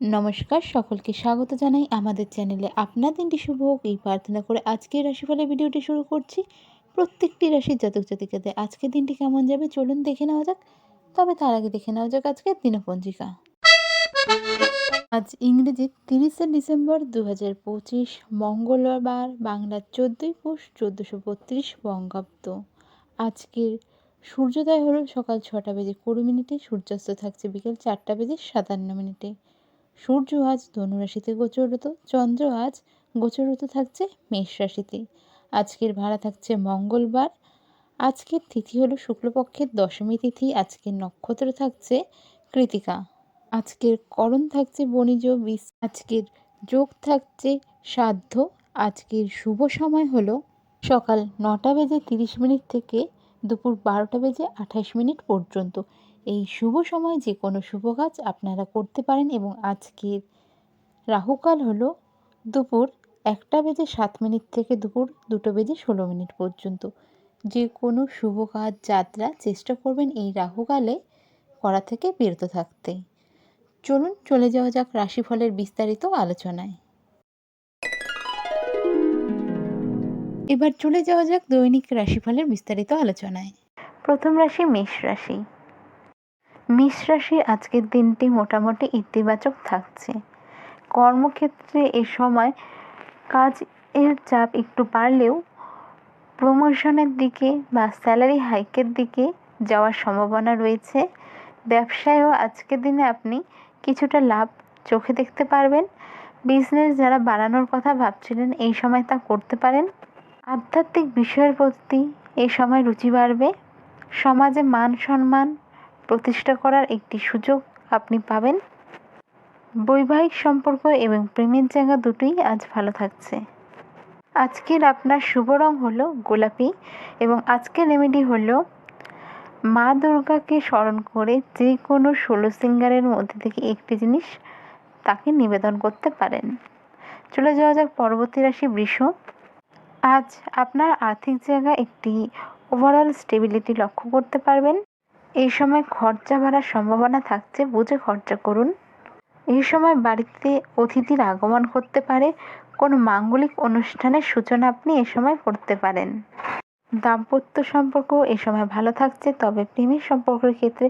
নমস্কার, সকলকে স্বাগত জানাই আমাদের চ্যানেলে। আপনার দিনটি শুভ হোক এই প্রার্থনা করে আজকের রাশিফলের ভিডিওটি শুরু করছি। প্রত্যেকটি রাশির জাতক জাতিকাদের আজকের দিনটি কেমন যাবে চলুন দেখে নেওয়া যাক। তবে তার আগে দেখে নেওয়া যাক আজকের দিনপঞ্জিকা। আজ ইংরেজি 30শে ডিসেম্বর 2025, মঙ্গলবার, বাংলা 14ই পৌষ 1432 বঙ্গাব্দ। আজকের সূর্যোদয় হলো সকাল 6টা বেজে 20 মিনিটে, সূর্যাস্ত থাকছে বিকেল 4টা বেজে 57 মিনিটে। সূর্য আজ ধনু রাশিতে গোচররত, চন্দ্র আজ গোচররত থাকছে মেষ রাশিতে। আজকের ভাড়া থাকছে মঙ্গলবার। আজকের তিথি হলো শুক্লপক্ষের দশমী তিথি। আজকের নক্ষত্র থাকছে কৃতিকা। আজকের করণ থাকছে বণিজ। আজকের যোগ থাকছে শ্রাদ্ধ। আজকের শুভ সময় হলো সকাল 9টা বেজে 30 মিনিট থেকে দুপুর 12টা বেজে 28 মিনিট পর্যন্ত। এই শুভ সময় যে কোনো শুভ কাজ আপনারা করতে পারেন। এবং আজকের রাহুকাল হলো দুপুর 1টা বেজে 7 মিনিট থেকে দুপুর 2টো বেজে 16 মিনিট পর্যন্ত। যে কোনো শুভ কাজ, যাত্রা চেষ্টা করবেন এই রাহুকালে করা থেকে বিরত থাকতে। চলুন চলে যাওয়া যাক রাশিফলের বিস্তারিত আলোচনায়। এবার চলে যাওয়া যাক দৈনিক রাশিফলের বিস্তারিত আলোচনায়। প্রথম রাশি মেষ রাশি। মেষ রাশির আজকের দিনটি মোটামুটি ইতিবাচক থাকছে। কর্মক্ষেত্রে এ সময় কাজের চাপ একটু বাড়লেও প্রমোশনের দিকে বা স্যালারি হাইকের দিকে যাওয়ার সম্ভাবনা রয়েছে। ব্যবসায়ও আজকের দিনে আপনি কিছুটা লাভ চোখে দেখতে পারবেন। বিজনেস যারা বাড়ানোর কথা ভাবছিলেন এই সময় তা করতে পারেন। আধ্যাত্মিক বিষয়ের প্রতি এই সময় রুচি বাড়বে। সমাজে মান সম্মান প্রতিষ্ঠা করার একটি সুযোগ আপনি পাবেন। বৈবাহিক সম্পর্ক এবং প্রেমের জায়গা দুটোই আজ ভালো থাকছে। আজকের আপনার শুভ রং হলো গোলাপি এবং আজকের রেমেডি হলো মা দুর্গাকে স্মরণ করে যে কোনো 16 সিঙ্গারের মধ্যে থেকে একটি জিনিস তাকে নিবেদন করতে পারেন। চলে যাওয়া যাক পরবর্তী রাশি বৃষ। আজ আপনার আর্থিক জায়গায় একটি ওভারঅল স্টেবিলিটি লক্ষ্য করতে পারবেন। এই সময় খরচা বাড়ার সম্ভাবনা থাকছে, বুঝে খরচা করুন। এই সময় বাড়িতে অতিথির আগমন করতে পারে। কোনো মাঙ্গলিক অনুষ্ঠানের সূচনা আপনি এ সময় করতে পারেন। দাম্পত্য সম্পর্ক এ সময় ভালো থাকছে, তবে প্রেমের সম্পর্কের ক্ষেত্রে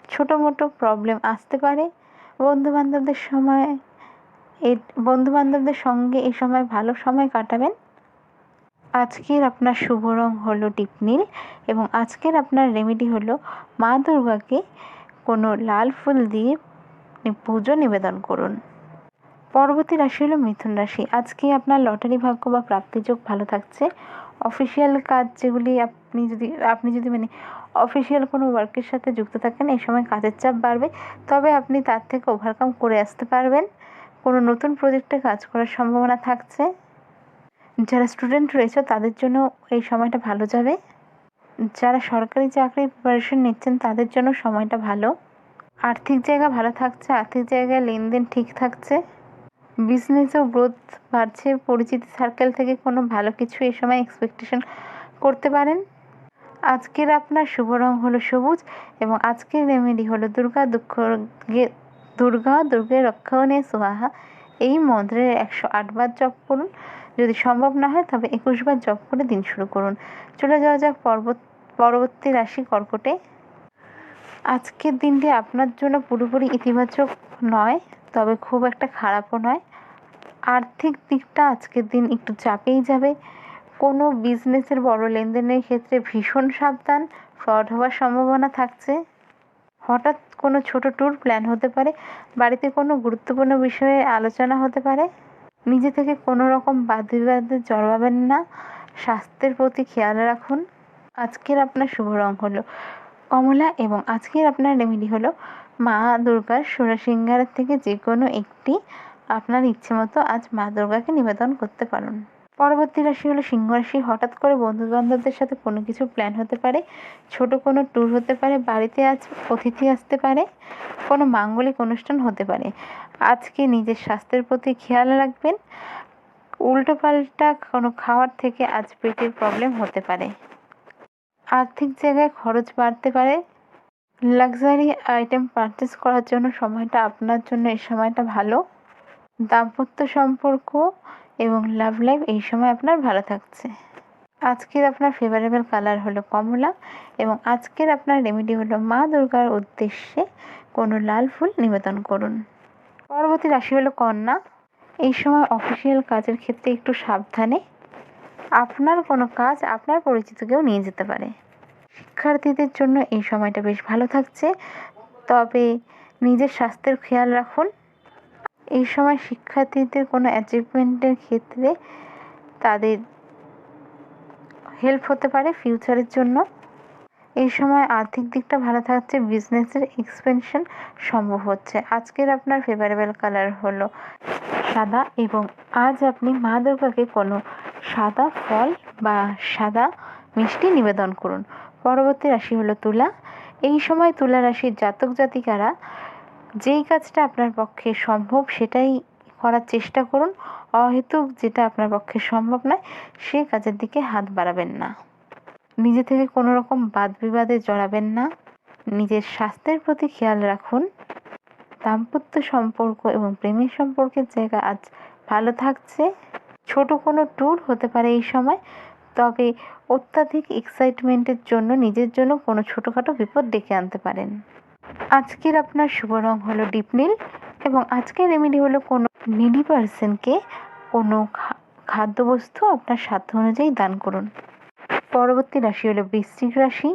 ছোটো মোটো প্রবলেম আসতে পারে। বন্ধুবান্ধবদের সঙ্গে এ সময় ভালো সময় কাটাবেন। আজকের আপনার শুভ রং হলো ডিপ নীল এবং আজকের আপনার রেমেডি হলো মা দুর্গাকে কোনো লাল ফুল দিয়ে পুজো নিবেদন করুন। পরবর্তী রাশি হলো মিথুন রাশি। আজকে আপনার লটারি ভাগ্য বা প্রাপ্তিযোগ ভালো থাকছে। অফিসিয়াল কাজ যেগুলি আপনি যদি অফিসিয়াল কোনো ওয়ার্কের সাথে যুক্ত থাকেন এই সময় কাজের চাপ বাড়বে, তবে আপনি তার থেকে ওভারকাম করে আসতে পারবেন। কোনো নতুন প্রজেক্টে কাজ করার সম্ভাবনা থাকছে। যারা স্টুডেন্ট রয়েছে তাদের জন্য এই সময়টা ভালো যাবে। যারা সরকারি চাকরির প্রিপারেশন নিচ্ছেন তাদের জন্য সময়টা ভালো। আর্থিক জায়গা ভালো থাকছে, আর্থিক জায়গায় লেনদেন ঠিক থাকছে। বিজনেসেও গ্রোথ বাড়ছে। পরিচিতি সার্কেল থেকে কোনো ভালো কিছু এই সময় এক্সপেকটেশন করতে পারেন। আজকের আপনার শুভ রং হলো সবুজ এবং আজকের রেমেডি হলো দুর্গে রক্ষণে সোহাহা। এই মন্ত্রের 108 বার জপ করুন। যদি সম্ভব না হয় তবে 21 বার জপ করে দিন শুরু করুন। চলে যাওয়া যাক পরবর্তী রাশি কর্কটে। আজকের দিনটি আপনার জন্য পুরোপুরি ইতিবাচক নয়, তবে খুব একটা খারাপও নয়। আর্থিক দিকটা আজকের দিন একটু চাপেই যাবে। কোনো বিজনেসের বড় লেনদেনের ক্ষেত্রে ভীষণ সাবধান, ফ্রড হওয়ার সম্ভাবনা থাকছে। হঠাৎ কোনো ছোট ট্যুর প্ল্যান হতে পারে। বাড়িতে কোনো গুরুত্বপূর্ণ বিষয়ে আলোচনা হতে পারে। নিজে থেকে কোনো রকম বাদ-বিবাদে জড়াবেন না। স্বাস্থ্যের প্রতি খেয়াল রাখুন। আজকের আপনার শুভ রং হলো কমলা এবং আজকের আপনার রেমেডি হলো মা দুর্গার 16 সিঙ্গারের থেকে যে কোনো একটি আপনার ইচ্ছে মতো আজ মা দুর্গাকে নিবেদন করতে পারেন। পরবর্তী রাশি হলো সিংহ রাশি। হঠাৎ করে বন্ধুবান্ধবদের সাথে কোনো কিছু প্ল্যান হতে পারে। ছোট কোনো ট্যুর হতে পারে। বাড়িতে আজ অতিথি আসতে পারে। কোনো মাঙ্গলিক অনুষ্ঠান হতে পারে। আজকে নিজের স্বাস্থ্যের প্রতি খেয়াল রাখবেন। উল্টোপাল্টা কোনো খাওয়ার থেকে আজ পেটের প্রবলেম হতে পারে। আর্থিক জায়গায় খরচ বাড়তে পারে। লাক্সারি আইটেম পারচেস করার জন্য সময়টা আপনার জন্য এই সময়টা ভালো। দাম্পত্য সম্পর্ক এবং লাভ লাইফ এই সময় আপনার ভালো থাকছে। আজকের আপনার ফেভারেবল কালার হলো কমলা এবং আজকের আপনার রেমেডি হলো মা দুর্গার উদ্দেশ্যে কোনো লাল ফুল নিবেদন করুন। পরবর্তী রাশি হলো কন্যা। এই সময় অফিসিয়াল কাজের ক্ষেত্রে একটু সাবধানে। আপনার কোনো কাজ আপনার পরিচিত কেউ নিয়ে যেতে পারে। শিক্ষার্থীদের জন্য এই সময়টা বেশ ভালো থাকছে, তবে নিজের স্বাস্থ্যের খেয়াল রাখুন। এই সময় শিক্ষার্থীদের কোনো অ্যাচিভমেন্টের ক্ষেত্রে তাদের হেল্প হতে পারে ফিউচারের জন্য। এই সময় আর্থিক দিকটা ভালো থাকছে, বিজনেসের এক্সপেনশন সম্ভব হচ্ছে। আজকের আপনার ফেভারেবল কালার হলো সাদা এবং আজ আপনি মা দুর্গাকে কোনো সাদা ফল বা সাদা মিষ্টি নিবেদন করুন। পরবর্তী রাশি হলো তুলা। এই সময় তুলা রাশির জাতক জাতিকারা যেই কাজটা আপনার পক্ষে সম্ভব সেটাই করার চেষ্টা করুন। অহেতুক যেটা আপনার পক্ষে সম্ভব নয় সেই কাজের দিকে হাত বাড়াবেন না। নিজে থেকে কোনো রকম বাদ বিবাদে জড়াবেন না। নিজের স্বাস্থ্যের প্রতি খেয়াল রাখুন। দাম্পত্য সম্পর্ক এবং প্রেমের সম্পর্কের জায়গা আজ ভালো থাকছে। ছোট কোনো ট্যুর হতে পারে এই সময়, তবে অত্যাধিক এক্সাইটমেন্টের জন্য নিজের জন্য কোনো ছোটোখাটো বিপদ ডেকে আনতে পারেন। আজকের আপনার শুভ রং হলো ডিপ নীল এবং আজকের রেমেডি হলো কোনো নিডি পার্সনকে কোনো খাদ্যবস্তু আপনার সাধ্য অনুযায়ী দান করুন। পরবর্তী রাশি হলো বৃশ্চিক রাশি।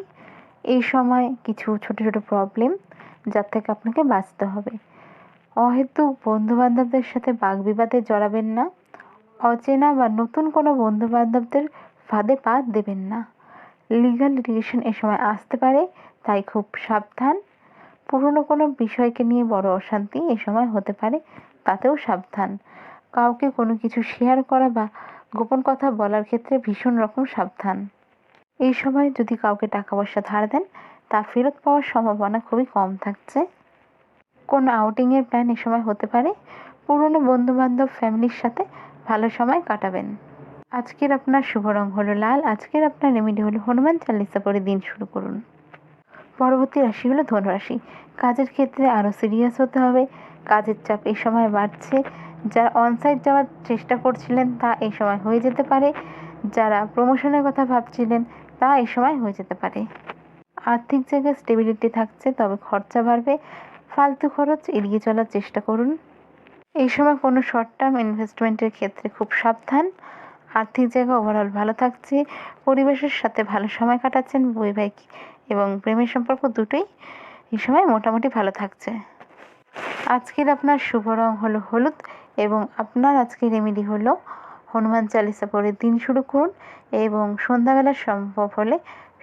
এই সময় কিছু ছোট ছোট প্রবলেম যার থেকে আপনাকে বাঁচতে হবে। অহেতুক বন্ধুবান্ধবদের সাথে বাগবিবাদে জড়াবেন না। অচেনা বা নতুন কোনো বন্ধুবান্ধবদের ফাঁদে পা দেবেন না। লিগ্যাল লিটিগেশন এ সময় আসতে পারে, তাই খুব সাবধান। পুরনো কোনো বিষয়কে নিয়ে বড় অশান্তি এ সময় হতে পারে, তাতেও সাবধান। কাউকে কোনো কিছু শেয়ার করা বা গোপন কথা বলার ক্ষেত্রে ভীষণ রকম সাবধান। এই সময় যদি কাউকে টাকা পয়সা ধার দেন তা ফেরত পাওয়ার সম্ভাবনা খুবই কম থাকছে। কোনো আউটিংয়ের প্ল্যান এ সময় হতে পারে। পুরনো বন্ধুবান্ধব ফ্যামিলির সাথে ভালো সময় কাটাবেন। আজকের আপনার শুভ রং হলো লাল। আজকের আপনার রেমেডি হলো হনুমান চালিসা পড়ে দিন শুরু করুন। পরবর্তী রাশি হলো ধনুরাশি। কাজের ক্ষেত্রে আরও সিরিয়াস হতে হবে। কাজের চাপ এই সময় বাড়ছে। যারা অনসাইট যাওয়ার চেষ্টা করছিলেন তা এই সময় হয়ে যেতে পারে। যারা প্রমোশনের কথা ভাবছিলেন তা এই সময় হয়ে যেতে পারে। আর্থিক জায়গায় স্টেবিলিটি থাকছে, তবে খরচা বাড়বে। ফালতু খরচ এড়িয়ে চলার চেষ্টা করুন। এই সময় কোনো শর্ট টার্ম ইনভেস্টমেন্টের ক্ষেত্রে খুব সাবধান। আর্থিক জায়গা ওভারঅল ভালো থাকছে। পরিবেশের সাথে ভালো সময় কাটাচ্ছেন। বৈবাহিক এবং প্রেমের সম্পর্ক দুটোই এই সময় মোটামুটি ভালো থাকছে। আজকের আপনার শুভ রং হলো হলুদ এবং আপনার আজকের রেমেডি হলো হনুমান চালিসা পড়ে দিন শুরু করুন এবং সন্ধ্যাবেলা সম্ভব হলে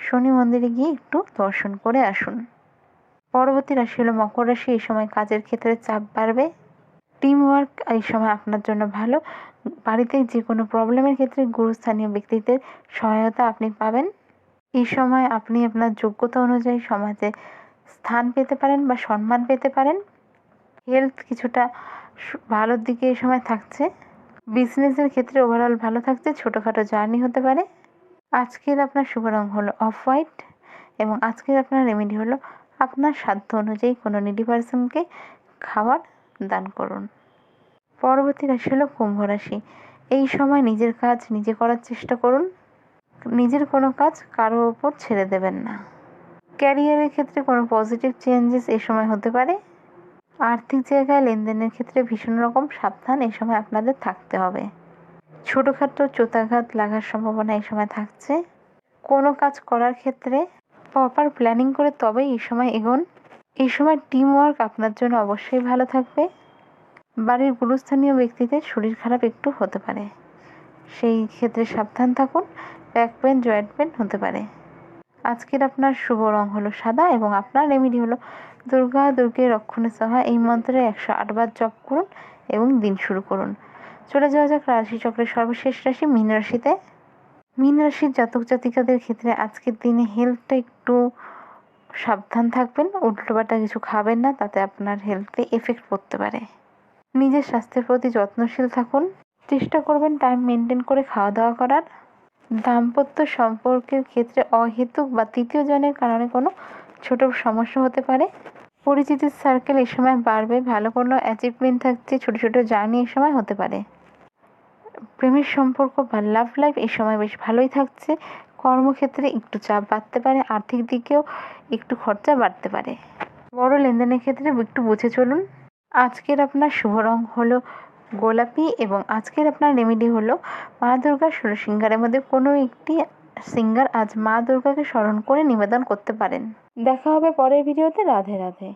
শনি মন্দিরে গিয়ে একটু দর্শন করে আসুন। পরবর্তী রাশি হলো মকর রাশি। এই সময় কাজের ক্ষেত্রে চাপ বাড়বে। টিম ওয়ার্ক এই সময় আপনার জন্য ভালো। বাড়িতে যে কোনো প্রবলেমের ক্ষেত্রে গুরুস্থানীয় ব্যক্তিদের সহায়তা আপনি পাবেন। এই সময় আপনি আপনার যোগ্যতা অনুযায়ী সমাজে স্থান পেতে পারেন বা সম্মান পেতে পারেন। হেলথ কিছুটা ভালোর দিকে এই সময় থাকছে। বিজনেসের ক্ষেত্রে ওভারঅল ভালো থাকছে। ছোটোখাটো জার্নি হতে পারে। আজকের আপনার শুভ রং হলো অফ হোয়াইট এবং আজকের আপনার রেমেডি হলো আপনার সাধ্য অনুযায়ী কোনো নিডি পার্সনকে খাবার দান করুন। পরবর্তী রাশি হলো কুম্ভ রাশি। এই সময় নিজের কাজ নিজে করার চেষ্টা করুন। নিজের কোনো কাজ কারো ওপর ছেড়ে দেবেন না। ক্যারিয়ারের ক্ষেত্রে কোনো পজিটিভ চেঞ্জেস এই সময় হতে পারে। আর্থিক জায়গায় লেনদেনের ক্ষেত্রে ভীষণ রকম সাবধান এই সময় আপনাদের থাকতে হবে। ছোটোখাটো চোতাঘাত লাগার সম্ভাবনা এই সময় থাকছে। কোনো কাজ করার ক্ষেত্রে প্রপার প্ল্যানিং করে তবেই এই সময় এগোন। এই সময় টিম ওয়ার্ক আপনার জন্য অবশ্যই ভালো থাকবে। বাড়ির গুরুস্থানীয় ব্যক্তিদের শরীর খারাপ একটু হতে পারে, সেই ক্ষেত্রে সাবধান থাকুন। ব্যাক পেন জয়েন্ট পেন হতে পারে। আজকের আপনার শুভ রং হলো সাদা এবং আপনার রেমেডি হলো দুর্গা দুর্গে রক্ষণে সহা এই মন্ত্রে 108 বার জপ করুন এবং দিন শুরু করুন। চলে যাওয়া যাক রাশিচক্রের সর্বশেষ রাশি মীন রাশিতে। মীন রাশির জাতক জাতিকাদের ক্ষেত্রে আজকের দিনে হেলথটা একটু সাবধান থাকবেন। উল্টোপাল্টা কিছু খাবেন না, তাতে আপনার হেলথে এফেক্ট পড়তে পারে। নিজের স্বাস্থ্যের প্রতি যত্নশীল থাকুন। চেষ্টা করবেন টাইম মেনটেন করে খাওয়া দাওয়া করার। দাম্পত্য সম্পর্কের ক্ষেত্রে অহেতুক বা তৃতীয় জনের কারণে কোনো ছোট সমস্যা হতে পারে। পরিচিতির সার্কেল এই সময় বাড়বে, ভালো কোনো অ্যাচিভমেন্ট থাকছে, ছোট ছোট জার্নি এই সময় হতে পারে। প্রেমের সম্পর্ক বা লাভ লাইফ এই সময় বেশ ভালোই থাকছে। কর্মক্ষেত্রে একটু চাপ বাড়তে পারে, আর্থিক দিকেও একটু খরচা বাড়তে পারে। বড় লেনদেনের ক্ষেত্রে একটু বুঝে চলুন। আজকের আপনার শুভ রং হলো গোলাপি এবং আজকের আপনার রেমেডি হলো মা দুর্গার 16 সিঙ্গারের মধ্যে কোনো একটি সিঙ্গার আজ মা দুর্গাকে স্মরণ করে নিবেদন করতে পারেন। দেখা হবে পরের ভিডিওতে। রাধে রাধে।